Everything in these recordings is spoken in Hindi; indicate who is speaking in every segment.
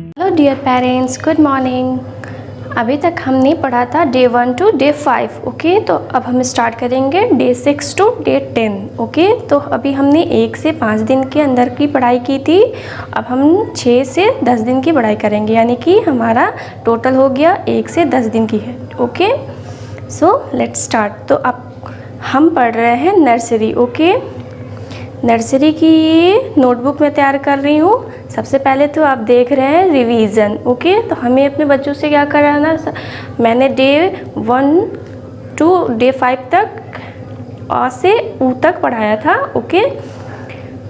Speaker 1: Hello dear parents, good morning. अभी तक हमने पढ़ा था डे 1 टू डे 5। ओके, तो अब हम स्टार्ट करेंगे डे 6 टू डे 10। ओके, तो अभी हमने 1 से 5 दिन के अंदर की पढ़ाई की थी। अब हम 6 से 10 दिन की पढ़ाई करेंगे, यानी कि हमारा टोटल हो गया 1 से 10 दिन की है। Okay, so let's start. तो अब हम पढ़ रहे हैं नर्सरी। ओके, नर्सरी की ये नोटबुक मैं तैयार कर रही हूँ। सबसे पहले तो आप देख रहे हैं रिवीजन। ओके, तो हमें अपने बच्चों से क्या कराना, मैंने डे 1 टू डे 5 तक अ से ऊ तक पढ़ाया था। ओके,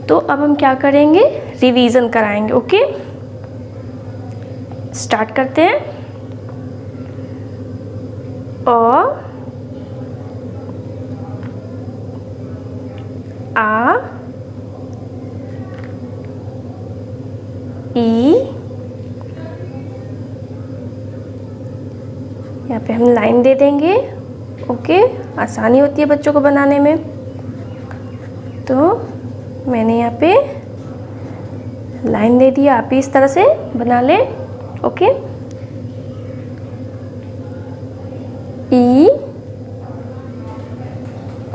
Speaker 1: तो अब हम क्या करेंगे, रिवीजन कराएंगे। ओके, स्टार्ट करते हैं। अ, आ, ई, यहाँ पे हम लाइन दे देंगे। ओके, आसानी होती है बच्चों को बनाने में। तो मैंने यहाँ पे लाइन दे दिया, आप भी इस तरह से बना लें। ओके, ई,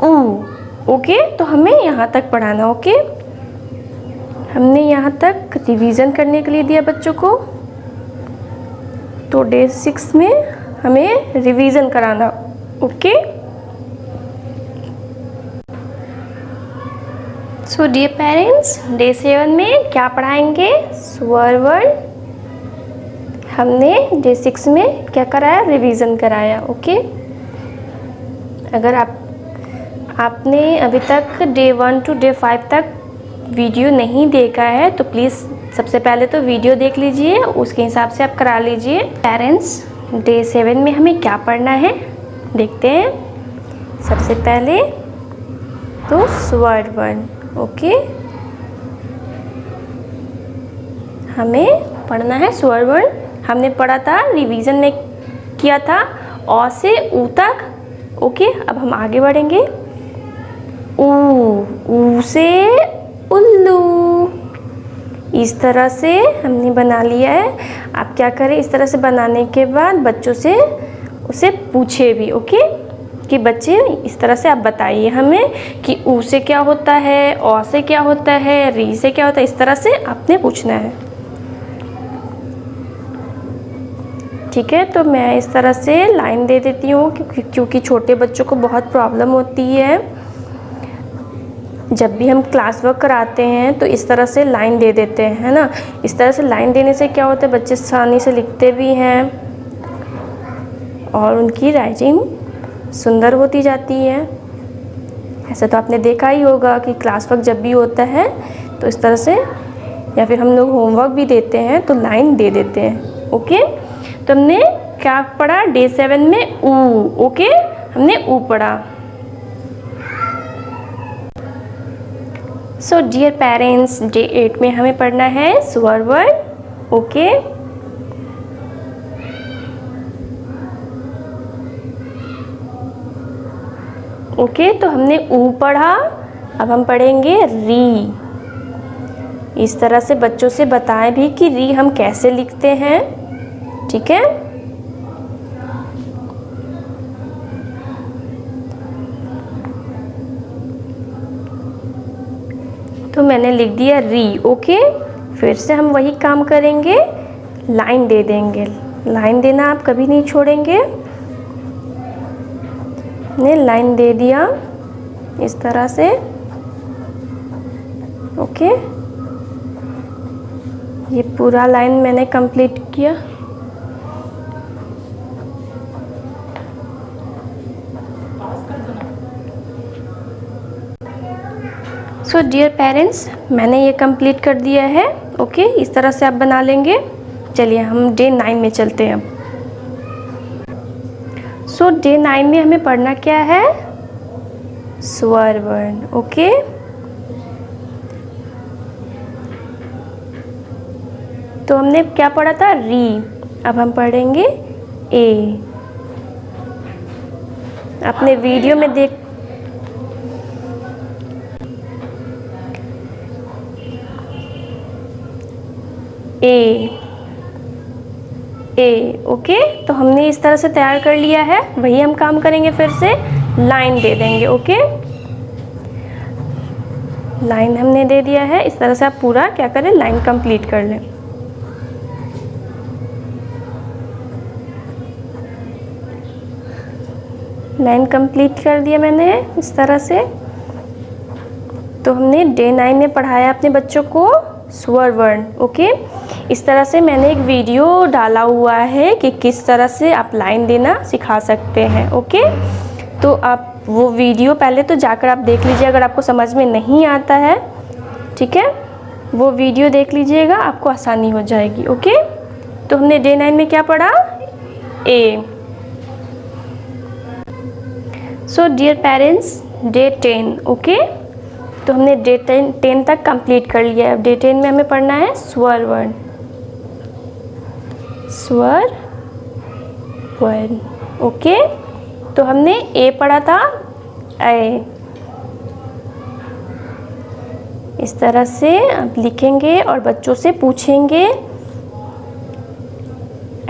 Speaker 1: ऊ। ओके, तो हमें यहाँ तक पढ़ाना। ओके, हमने यहाँ तक रिवीजन करने के लिए दिया बच्चों को, तो डे 6 में हमें रिवीजन कराना। Okay, so dear parents, day 7 में क्या पढ़ाएंगे, स्वर वर्ण। हमने डे 6 में क्या कराया, रिवीजन कराया। ओके, अगर आपने अभी तक डे 1 टू डे 5 तक वीडियो नहीं देखा है तो प्लीज़ सबसे पहले तो वीडियो देख लीजिए, उसके हिसाब से आप करा लीजिए। पेरेंट्स, डे 7 में हमें क्या पढ़ना है देखते हैं। सबसे पहले तो स्वर वर्ण। ओके, हमें पढ़ना है स्वर वर्ण। हमने पढ़ा था, रिवीजन में किया था अ से ऊ तक। ओके, अब हम आगे बढ़ेंगे। ऊ से उल्लू, इस तरह से हमने बना लिया है। आप क्या करें, इस तरह से बनाने के बाद बच्चों से उसे पूछे भी। ओके, कि बच्चे इस तरह से आप बताइए हमें कि ऊ से क्या होता है, अ से क्या होता है, री से क्या होता है। इस तरह से आपने पूछना है। ठीक है, तो मैं इस तरह से लाइन दे देती हूँ क्योंकि छोटे बच्चों को बहुत प्रॉब्लम होती है। जब भी हम क्लास वर्क कराते हैं तो इस तरह से लाइन दे देते हैं, है ना। इस तरह से लाइन देने से क्या होता है, बच्चे आसानी से लिखते भी हैं और उनकी राइटिंग सुंदर होती जाती है। ऐसा तो आपने देखा ही होगा कि क्लास वर्क जब भी होता है तो इस तरह से, या फिर हम लोग होमवर्क भी देते हैं तो लाइन दे देते हैं। ओके, तो हमने क्या पढ़ा डे 7 में, ऊ। ओके, हमने ऊ पढ़ा। सो डियर पेरेंट्स, डे 8 में हमें पढ़ना है स्वर वर्ण। ओके, ओके, तो हमने ऊ पढ़ा। अब हम पढ़ेंगे री। इस तरह से बच्चों से बताएं भी कि री हम कैसे लिखते हैं। ठीक है, तो मैंने लिख दिया री। ओके, फिर से हम वही काम करेंगे, लाइन दे देंगे। लाइन देना आप कभी नहीं छोड़ेंगे। ने लाइन दे दिया इस तरह से। ओके, ये पूरा लाइन मैंने कंप्लीट किया। सो डियर पेरेंट्स, मैंने ये कंप्लीट कर दिया है। ओके, इस तरह से आप बना लेंगे। चलिए हम डे 9 में चलते हैं। सो डे 9 में हमें पढ़ना क्या है, स्वर वर्ण। ओके, तो हमने क्या पढ़ा था, री। अब हम पढ़ेंगे ए। अपने वीडियो में देख ए ए। ओके, तो हमने इस तरह से तैयार कर लिया है। वही हम काम करेंगे, फिर से लाइन दे देंगे। ओके, लाइन हमने दे दिया है। इस तरह से आप पूरा क्या करें, लाइन कंप्लीट कर लें। लाइन कंप्लीट कर दिया मैंने इस तरह से। तो हमने डे 9 में पढ़ाया अपने बच्चों को स्वर वर्ण। ओके, इस तरह से मैंने एक वीडियो डाला हुआ है कि किस तरह से आप लाइन देना सिखा सकते हैं। ओके, तो आप वो वीडियो पहले तो जाकर आप देख लीजिए, अगर आपको समझ में नहीं आता है, ठीक है, वो वीडियो देख लीजिएगा, आपको आसानी हो जाएगी। ओके, तो हमने डे 9 में क्या पढ़ा, ए। So dear parents, day 10। Okay, तो हमने डे 10 तक कंप्लीट कर लिया है। अब डे 10 में हमें पढ़ना है स्वर वर्ण। स्वर वर्ण। ओके, तो हमने ए पढ़ा था, ए। इस तरह से आप लिखेंगे और बच्चों से पूछेंगे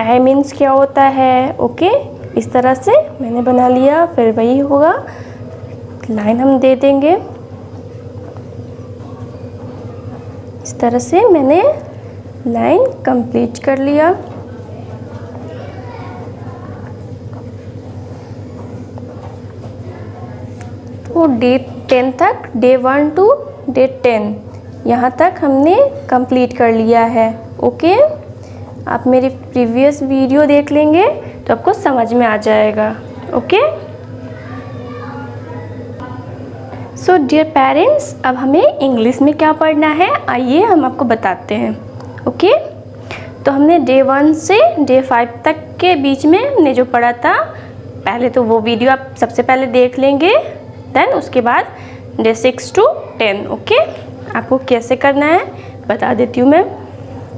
Speaker 1: ए मीन्स क्या होता है। ओके, इस तरह से मैंने बना लिया, फिर वही होगा, लाइन हम दे देंगे। इस तरह से मैंने लाइन कंप्लीट कर लिया। तो डे 10 तक, डे 1 टू डे 10 यहाँ तक हमने कंप्लीट कर लिया है। ओके, आप मेरी प्रीवियस वीडियो देख लेंगे तो आपको समझ में आ जाएगा। ओके, सो डियर पेरेंट्स, अब हमें इंग्लिश में क्या पढ़ना है, आइए हम आपको बताते हैं। ओके, तो हमने डे 1 से डे 5 तक के बीच में हमने जो पढ़ा था, पहले तो वो वीडियो आप सबसे पहले देख लेंगे, देन उसके बाद डे 6 टू 10। ओके, आपको कैसे करना है बता देती हूँ मैं।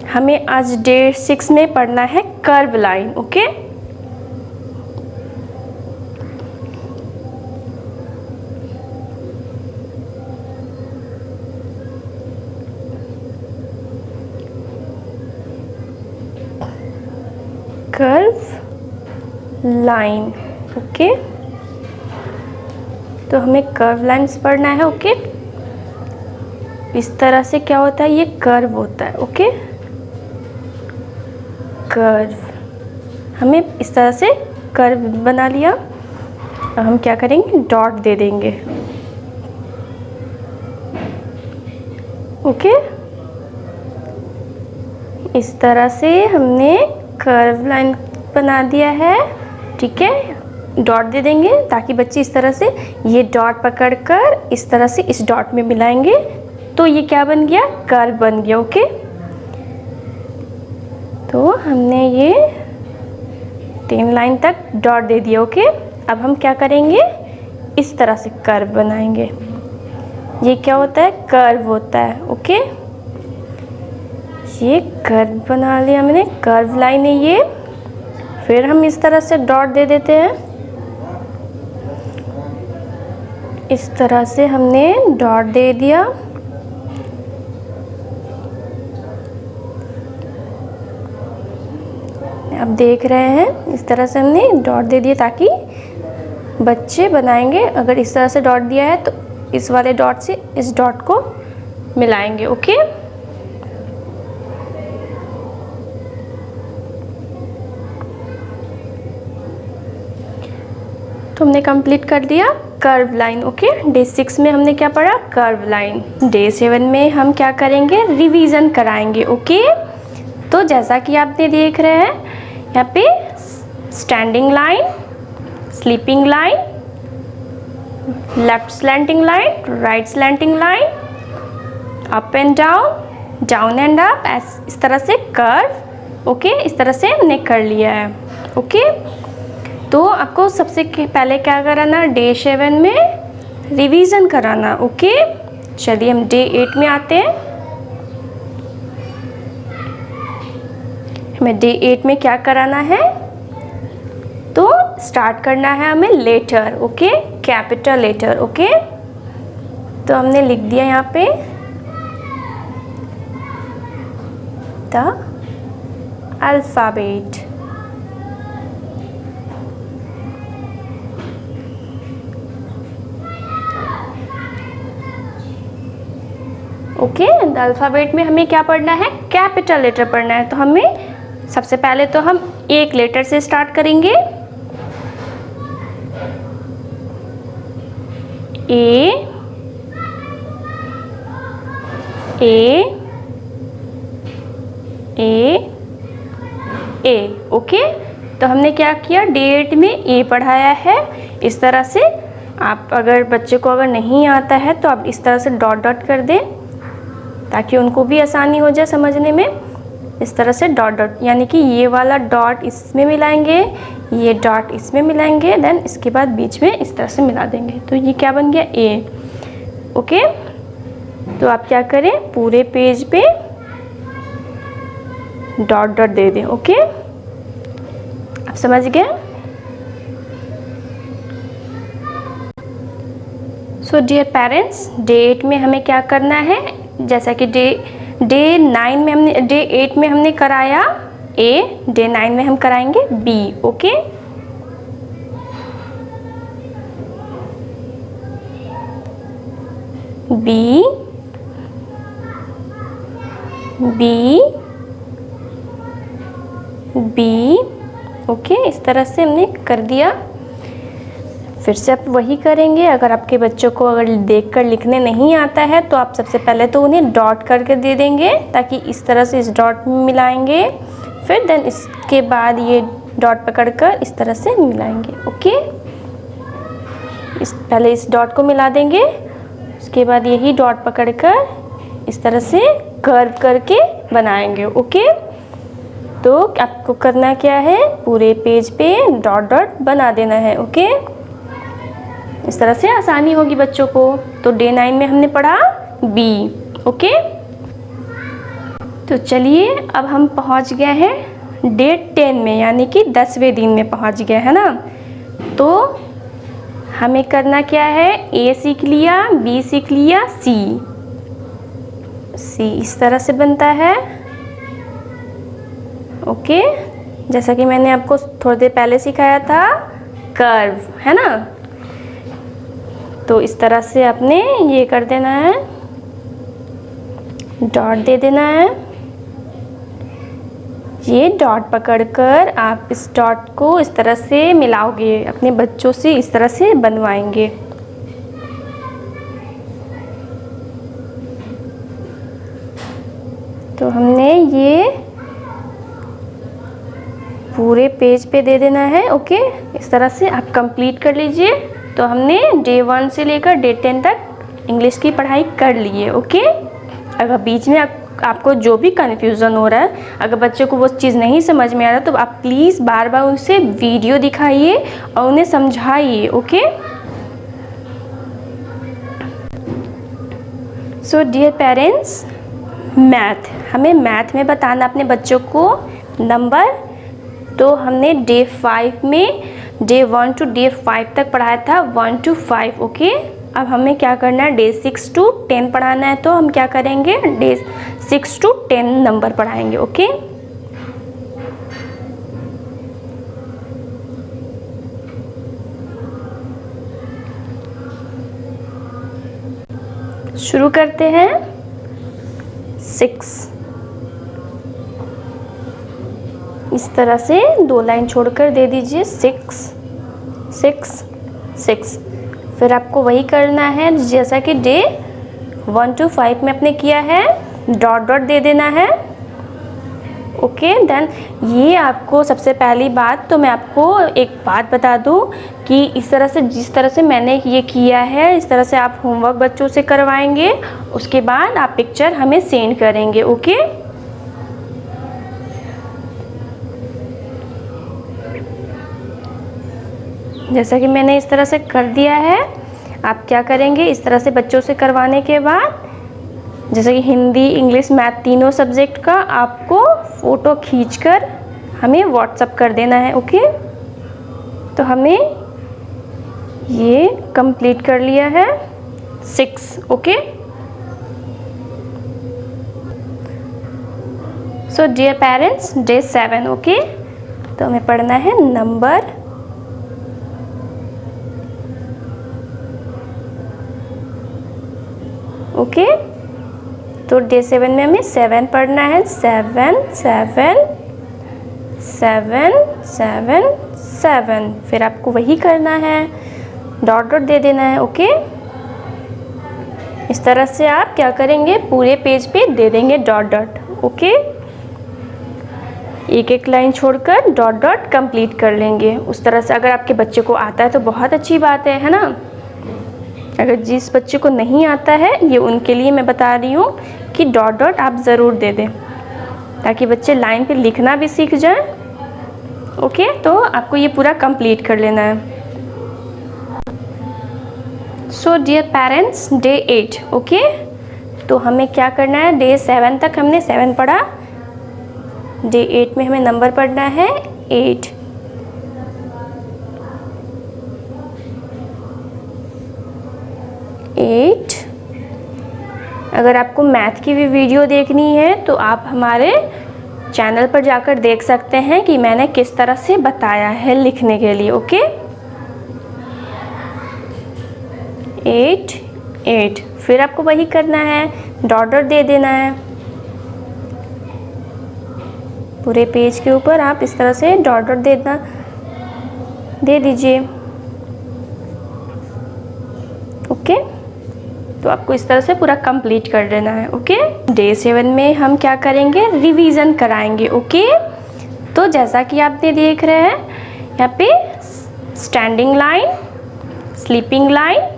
Speaker 1: हमें आज डे 6 में पढ़ना है curve line. Okay, curve line. Okay, तो हमें कर्व लाइन्स पढ़ना है। ओके, इस तरह से क्या होता है, ये कर्व होता है। ओके, कर्व, हमें इस तरह से कर्व बना लिया। अब हम क्या करेंगे, डॉट दे देंगे। ओके, इस तरह से हमने कर्व लाइन बना दिया है। ठीक है, डॉट दे देंगे ताकि बच्चे इस तरह से ये डॉट पकड़कर इस तरह से इस डॉट में मिलाएंगे, तो ये क्या बन गया, कर्व बन गया। ओके, तो हमने ये 3 लाइन तक डॉट दे दिया। ओके, अब हम क्या करेंगे, इस तरह से कर्व बनाएंगे। ये क्या होता है, कर्व होता है। ओके, ये कर्व बना लिया मैंने, कर्व लाइन है ये। फिर हम इस तरह से डॉट दे देते हैं। इस तरह से हमने डॉट दे दिया। आप देख रहे हैं, इस तरह से हमने डॉट दे दिया ताकि बच्चे बनाएंगे। अगर इस तरह से डॉट दिया है तो इस वाले डॉट से इस डॉट को मिलाएंगे। ओके, तो हमने कंप्लीट कर दिया कर्व लाइन। ओके, डे 6 में हमने क्या पढ़ा, कर्व लाइन। डे 7 में हम क्या करेंगे, रिवीजन कराएंगे। ओके, तो जैसा कि आपने देख रहे हैं यहाँ पे standing line, sleeping line, left slanting line, right slanting line, up and down, down and up, इस तरह से कर्व। ओके, इस तरह से हमने कर लिया है। ओके, तो आपको सबसे पहले क्या कराना, डे 7 में रिवीजन कराना। ओके, चलिए हम डे 8 में आते हैं। हमें डे 8 में क्या कराना है, तो स्टार्ट करना है हमें letter. Okay, capital letter. Okay, तो हमने लिख दिया यहाँ पे the alphabet. Okay, the alphabet में हमें क्या पढ़ना है? कैपिटल लेटर पढ़ना है। तो हमें सबसे पहले तो हम एक लेटर से स्टार्ट करेंगे। ए ओके। तो हमने क्या किया? डेट में ए पढ़ाया है। इस तरह से आप अगर बच्चे को अगर नहीं आता है तो आप इस तरह से डॉट डॉट कर दें ताकि उनको भी आसानी हो जाए समझने में। इस तरह से डॉट डॉट, यानी कि ये वाला डॉट इसमें मिलाएंगे, ये डॉट इसमें मिलाएंगे, देन इसके बाद बीच में इस तरह से मिला देंगे। तो ये क्या बन गया? ए। ओके, तो आप क्या करें? पूरे पेज पे डॉट डॉट दे दें। ओके, आप समझ गए? सो डियर पेरेंट्स, डेट में हमें क्या करना है? जैसा कि डे 9 में हमने, डे 8 में हमने कराया ए, डे 9 में हम कराएंगे B. Okay, B B B. Okay, इस तरह से हमने कर दिया। फिर से आप वही करेंगे। अगर आपके बच्चों को अगर देखकर लिखने नहीं आता है तो आप सबसे पहले तो उन्हें डॉट करके दे देंगे ताकि इस तरह से इस डॉट में मिलाएंगे, फिर देन इसके बाद ये डॉट पकड़कर इस तरह से मिलाएंगे। ओके, पहले इस डॉट को मिला देंगे, उसके बाद यही डॉट पकड़कर इस तरह से कर्व करके बनाएंगे। ओके, तो आपको करना क्या है? पूरे पेज पे डॉट डॉट बना देना है। ओके, इस तरह से आसानी होगी बच्चों को। तो डे 9 में हमने पढ़ा बी। ओके, तो चलिए अब हम पहुंच गए हैं डे 10 में, यानी कि 10वें दिन में पहुंच गए हैं ना। तो हमें करना क्या है? ए सीख लिया, बी सीख लिया, सी इस तरह से बनता है। ओके, जैसा कि मैंने आपको थोड़ी देर पहले सिखाया था, कर्व, है ना। तो इस तरह से आपने ये कर देना है, डॉट दे देना है। ये डॉट पकड़कर आप इस डॉट को इस तरह से मिलाओगे, अपने बच्चों से इस तरह से बनवाएंगे। तो हमने ये पूरे पेज पे दे देना है। ओके, इस तरह से आप कंप्लीट कर लीजिए। तो हमने डे 1 से लेकर डे 10 तक इंग्लिश की पढ़ाई कर ली है। ओके, अगर बीच में आपको जो भी कन्फ्यूज़न हो रहा है, अगर बच्चे को वो चीज़ नहीं समझ में आ रहा तो आप प्लीज़ बार बार उनसे वीडियो दिखाइए और उन्हें समझाइए। Okay, so dear parents, math, हमें मैथ में बताना अपने बच्चों को नंबर। तो हमने डे 5 में डे 1 to डे 5 तक पढ़ाया था, 1 to 5। ओके, अब हमें क्या करना है? डे 6 to 10 पढ़ाना है। तो हम क्या करेंगे? डे 6 to 10 नंबर पढ़ाएंगे। ओके, शुरू करते हैं। 6 इस तरह से 2 लाइन छोड़कर दे दीजिए। 6 6 6। फिर आपको वही करना है जैसा कि डे 1 to 5 में आपने किया है, डॉट डॉट दे देना है। ओके, देन ये आपको सबसे पहली बात तो मैं आपको एक बात बता दूं कि इस तरह से, जिस तरह से मैंने ये किया है, इस तरह से आप होमवर्क बच्चों से करवाएंगे, उसके बाद आप पिक्चर हमें सेंड करेंगे। ओके, जैसा कि मैंने इस तरह से कर दिया है। आप क्या करेंगे? इस तरह से बच्चों से करवाने के बाद, जैसे कि हिंदी, इंग्लिश, मैथ तीनों सब्जेक्ट का आपको फ़ोटो खींचकर हमें व्हाट्सएप कर देना है। ओके, तो हमें ये कंप्लीट कर लिया है 6। Okay, so dear parents, day 7, okay. तो हमें पढ़ना है नंबर, ओके। तो डे 7 में हमें 7 पढ़ना है, 7 7 7 7 7। फिर आपको वही करना है, डॉट डॉट दे देना है, ओके। इस तरह से आप क्या करेंगे, पूरे पेज पे दे देंगे डॉट डॉट, ओके। एक एक लाइन छोड़कर डॉट डॉट कंप्लीट कर लेंगे। उस तरह से अगर आपके बच्चे को आता है तो बहुत अच्छी बात है ना। अगर जिस बच्चे को नहीं आता है, ये उनके लिए मैं बता रही हूँ कि डॉट डॉट आप ज़रूर दे दें, ताकि बच्चे लाइन पे लिखना भी सीख जाएं, ओके। तो आपको ये पूरा कंप्लीट कर लेना है। So dear parents, day 8, okay. तो हमें क्या करना है, डे 7 तक हमने 7 पढ़ा, डे 8 में हमें नंबर पढ़ना है 8। अगर आपको मैथ की भी वीडियो देखनी है तो आप हमारे चैनल पर जाकर देख सकते हैं कि मैंने किस तरह से बताया है लिखने के लिए, ओके। 8 8। फिर आपको वही करना है, डॉट डॉट दे देना है पूरे पेज के ऊपर। आप इस तरह से डॉट डॉट दे दीजिए, ओके। तो आपको इस तरह से पूरा कंप्लीट कर देना है, ओके। डे 7 में हम क्या करेंगे, रिवीजन कराएंगे, ओके। तो जैसा कि आपने देख रहे हैं यहाँ पे standing line, sleeping line,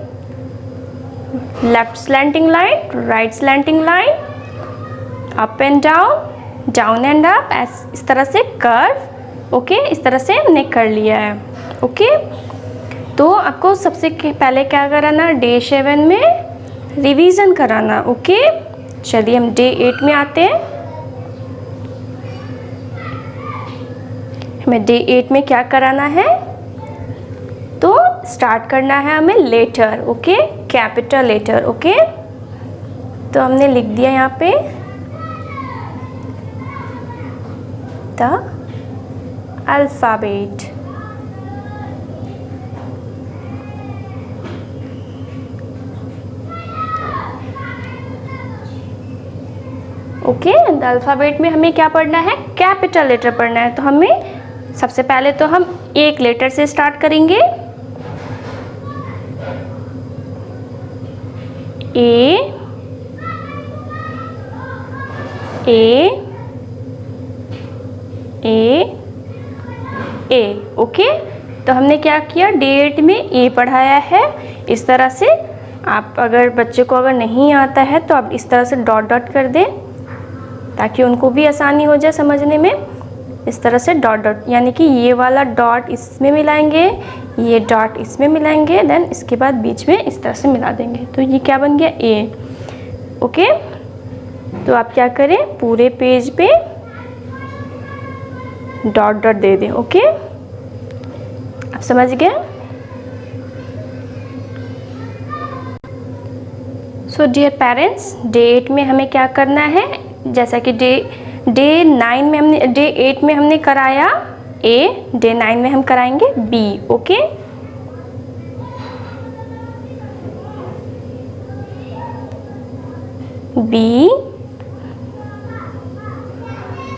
Speaker 1: left slanting line, right slanting line, up and down, down and up, इस तरह से कर्व, ओके। इस तरह से हमने कर लिया है, ओके। तो आपको सबसे पहले क्या कराना, डे 7 में रिवीजन कराना, ओके। चलिए हम डे 8 में आते हैं। हमें डे 8 में क्या कराना है, तो स्टार्ट करना है हमें letter, okay, capital letter, okay. तो हमने लिख दिया यहाँ पे the alphabet, okay. The alphabet में हमें क्या पढ़ना है, कैपिटल लेटर पढ़ना है। तो हमें सबसे पहले तो हम एक लेटर से स्टार्ट करेंगे, ए ओके। तो हमने क्या किया, डे 8 में ए पढ़ाया है। इस तरह से आप अगर बच्चे को अगर नहीं आता है तो आप इस तरह से डॉट डॉट कर दें, ताकि उनको भी आसानी हो जाए समझने में। इस तरह से डॉट डॉट, यानी कि ये वाला डॉट इसमें मिलाएंगे, ये डॉट इसमें मिलाएंगे, देन इसके बाद बीच में इस तरह से मिला देंगे। तो ये क्या बन गया, ए, ओके। तो आप क्या करें, पूरे पेज पे डॉट डॉट दे दें, ओके। आप समझ गए। सो डियर पेरेंट्स, डे 8 में हमें क्या करना है, जैसा कि डे 9 में हमने, डे 8 में हमने कराया ए, डे 9 में हम कराएंगे B, okay. B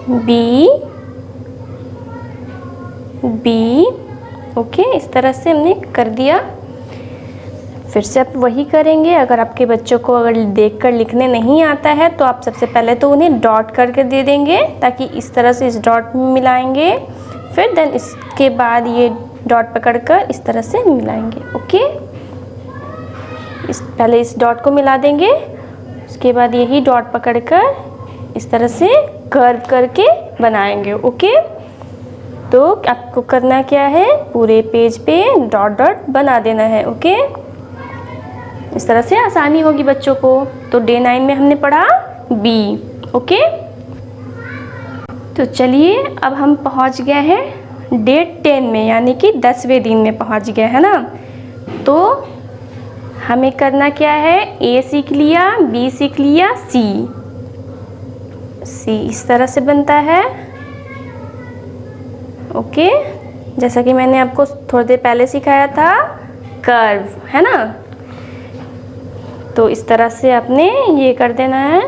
Speaker 1: B B, okay. इस तरह से हमने कर दिया। फिर से आप वही करेंगे। अगर आपके बच्चों को अगर देखकर लिखने नहीं आता है तो आप सबसे पहले तो उन्हें डॉट करके दे देंगे, ताकि इस तरह से इस डॉट में मिलाएंगे, फिर देन इसके बाद ये डॉट पकड़कर इस तरह से मिलाएंगे, ओके। पहले इस डॉट को मिला देंगे, उसके बाद यही डॉट पकड़कर इस तरह से कर्व करके बनाएंगे, ओके। तो आपको करना क्या है, पूरे पेज पे डॉट डॉट बना देना है, ओके। इस तरह से आसानी होगी बच्चों को। तो डे 9 में हमने पढ़ा बी, ओके। तो चलिए अब हम पहुंच गए हैं डे 10 में, यानी कि 10वें दिन में पहुंच गए हैं ना। तो हमें करना क्या है, ए सीख लिया, बी सीख लिया, सी इस तरह से बनता है। ओके, जैसा कि मैंने आपको थोड़ी देर पहले सिखाया था, कर्व, है ना। तो इस तरह से आपने ये कर देना है,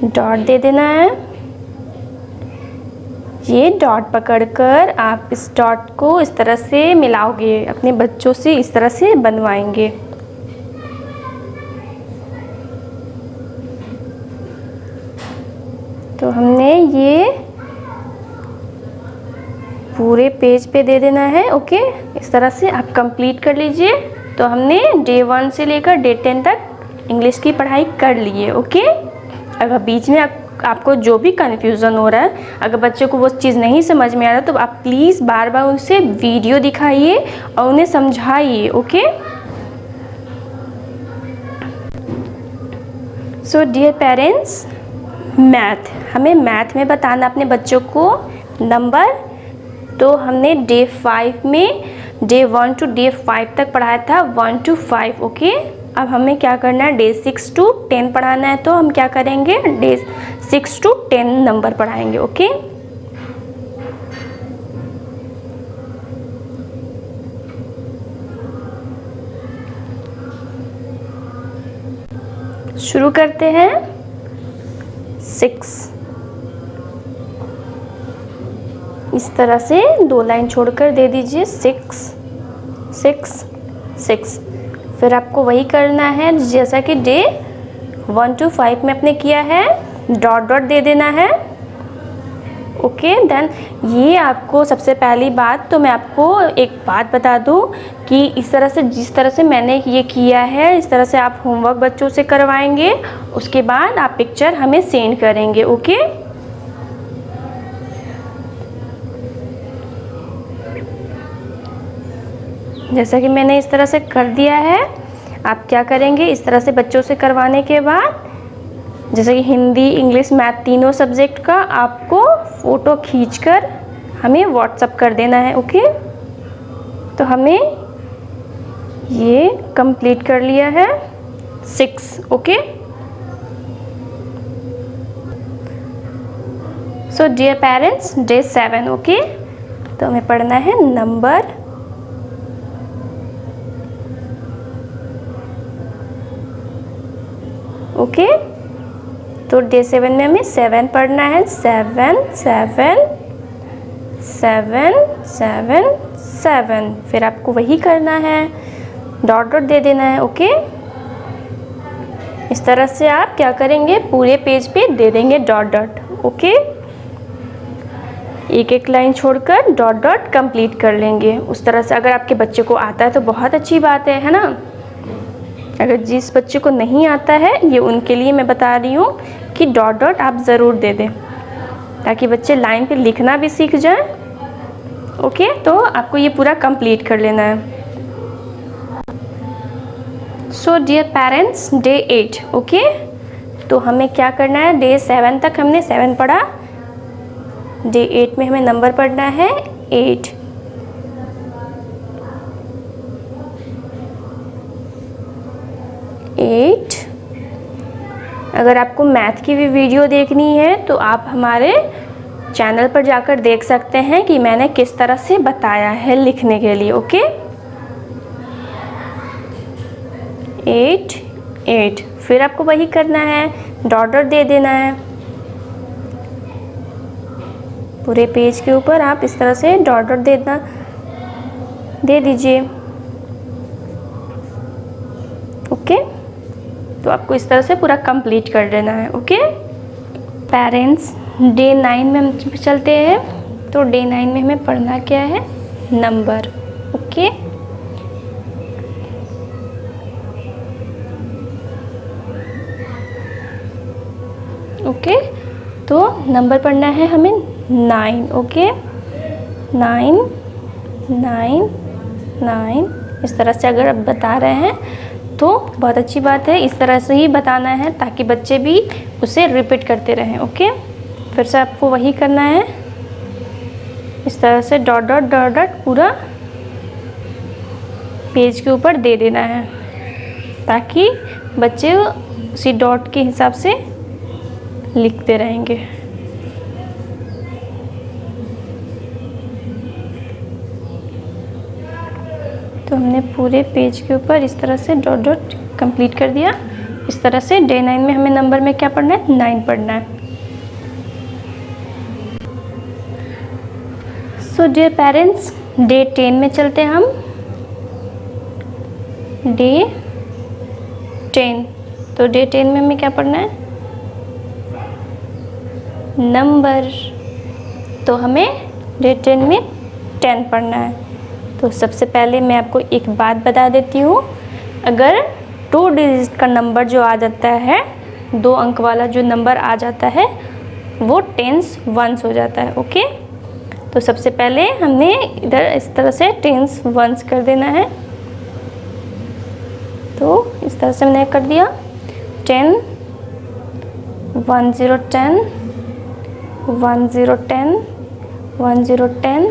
Speaker 1: डॉट दे देना है। ये डॉट पकड़कर आप इस डॉट को इस तरह से मिलाओगे, अपने बच्चों से इस तरह से बनवाएंगे। तो हमने ये पूरे पेज पे दे देना है। ओके, इस तरह से आप कंप्लीट कर लीजिए। तो हमने डे 1 से लेकर डे 10 तक इंग्लिश की पढ़ाई कर ली है। ओके, अगर बीच में आपको जो भी कन्फ्यूज़न हो रहा है, अगर बच्चे को वो चीज़ नहीं समझ में आ रहा, तो आप प्लीज़ बार बार उसे वीडियो दिखाइए और उन्हें समझाइए। Okay, so dear parents, math, हमें मैथ में बताना अपने बच्चों को नंबर। तो हमने डे 5 में डे 1 टू डे 5 तक पढ़ाया था, 1 to 5। ओके, अब हमें क्या करना है, डे 6 to 10 पढ़ाना है। तो हम क्या करेंगे, डे 6 to 10 नंबर पढ़ाएंगे। ओके, शुरू करते हैं। 6 इस तरह से 2 लाइन छोड़कर दे दीजिए, 6 6 6। फिर आपको वही करना है जैसा कि डे 1 to 5 में आपने किया है, डॉट डॉट दे देना है। ओके, देन ये आपको सबसे पहली बात, तो मैं आपको एक बात बता दूं कि इस तरह से, जिस तरह से मैंने ये किया है, इस तरह से आप होमवर्क बच्चों से करवाएंगे। उसके बाद आप पिक्चर हमें सेंड करेंगे। ओके, जैसा कि मैंने इस तरह से कर दिया है। आप क्या करेंगे, इस तरह से बच्चों से करवाने के बाद, जैसे कि हिंदी, इंग्लिश, मैथ तीनों सब्जेक्ट का आपको फ़ोटो खींचकर हमें व्हाट्सएप कर देना है। ओके, तो हमें ये कंप्लीट कर लिया है 6। Okay, so dear parents, day 7। Okay, तो हमें पढ़ना है नंबर। ओके, तो डे 7 में हमें 7 पढ़ना है। 7 7 7 7 7। फिर आपको वही करना है, डॉट डॉट दे देना है। ओके, इस तरह से आप क्या करेंगे, पूरे पेज पे दे देंगे डॉट डॉट। ओके, एक एक लाइन छोड़कर डॉट डॉट कंप्लीट कर लेंगे। उस तरह से अगर आपके बच्चे को आता है तो बहुत अच्छी बात है ना। अगर जिस बच्चे को नहीं आता है, ये उनके लिए मैं बता रही हूँ कि डॉट डॉट आप ज़रूर दे दें, ताकि बच्चे लाइन पे लिखना भी सीख जाएं। ओके, तो आपको ये पूरा कंप्लीट कर लेना है। So dear parents, day 8। Okay, तो हमें क्या करना है, डे 7 तक हमने 7 पढ़ा, डे 8 में हमें नंबर पढ़ना है 8। अगर आपको मैथ की भी वीडियो देखनी है तो आप हमारे चैनल पर जाकर देख सकते हैं कि मैंने किस तरह से बताया है लिखने के लिए। ओके, 8 8। फिर आपको वही करना है, डॉट डॉट दे देना है। पूरे पेज के ऊपर आप इस तरह से डॉट डॉट दे दीजिए। ओके, तो आपको इस तरह से पूरा कंप्लीट कर देना है। ओके पेरेंट्स, डे 9 में हम चलते हैं। तो डे 9 में हमें पढ़ना क्या है, नंबर। ओके, ओके, तो नंबर पढ़ना है हमें 9। ओके, 9 9 9। इस तरह से अगर आप बता रहे हैं तो बहुत अच्छी बात है। इस तरह से ही बताना है ताकि बच्चे भी उसे रिपीट करते रहें। ओके, फिर से आपको वही करना है, इस तरह से डॉट डॉट डॉट डॉट पूरा पेज के ऊपर दे देना है, ताकि बच्चे उसी डॉट के हिसाब से लिखते रहेंगे। तो हमने पूरे पेज के ऊपर इस तरह से डॉट डॉट कंप्लीट कर दिया। इस तरह से डे 9 में हमें नंबर में क्या पढ़ना है, 9 पढ़ना है। सो डियर पेरेंट्स, डे 10 में चलते हैं हम। डे 10, तो डे 10 में हमें क्या पढ़ना है, नंबर। तो हमें डे 10 में 10 पढ़ना है। तो सबसे पहले मैं आपको एक बात बता देती हूँ, अगर 2 डिजिट का नंबर जो आ जाता है, 2 अंक वाला जो नंबर आ जाता है, वो 10s 1s हो जाता है। ओके, तो सबसे पहले हमने इधर इस तरह से 10s 1s कर देना है। तो इस तरह से मैंने कर दिया 10 1 0 10 1 0 10 1 0 10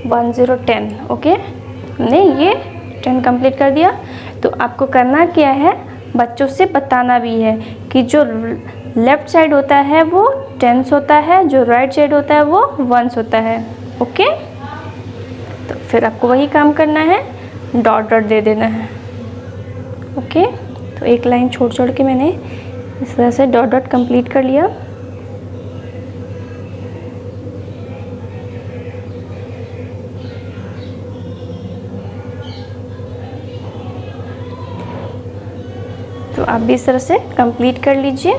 Speaker 1: 1 0 10। ओके, हमने ये 10 कंप्लीट कर दिया। तो आपको करना क्या है, बच्चों से बताना भी है कि जो लेफ़्ट साइड होता है वो 10s होता है, जो राइट साइड होता है वो 1s होता है। ओके, तो फिर आपको वही काम करना है, डॉट डॉट दे देना है। ओके, तो एक लाइन छोड़ छोड़ के मैंने इस तरह से डॉट डॉट कंप्लीट कर लिया। तो आप भी इस तरह से कंप्लीट कर लीजिए।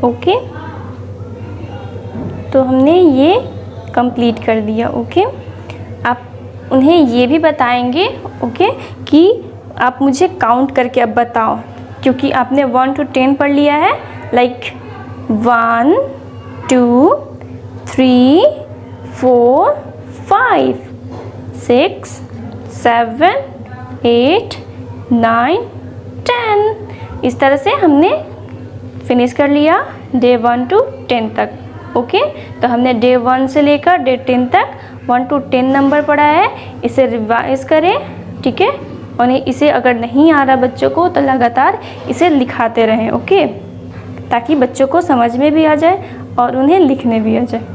Speaker 1: ओके, तो हमने ये कंप्लीट कर दिया। ओके, आप उन्हें ये भी बताएंगे ओके कि आप मुझे काउंट करके अब बताओ, क्योंकि आपने 1 to 10 पढ़ लिया है। लाइक 1 2 3 4 5 6 7 8 9 10, इस तरह से हमने फिनिश कर लिया डे 1 to 10 तक। ओके, तो हमने डे 1 से लेकर डे 10 तक 1 to 10 नंबर पढ़ा है। इसे रिवाइज करें, ठीक है, और इसे अगर नहीं आ रहा बच्चों को तो लगातार इसे लिखाते रहें। ओके, ताकि बच्चों को समझ में भी आ जाए और उन्हें लिखने भी आ जाए।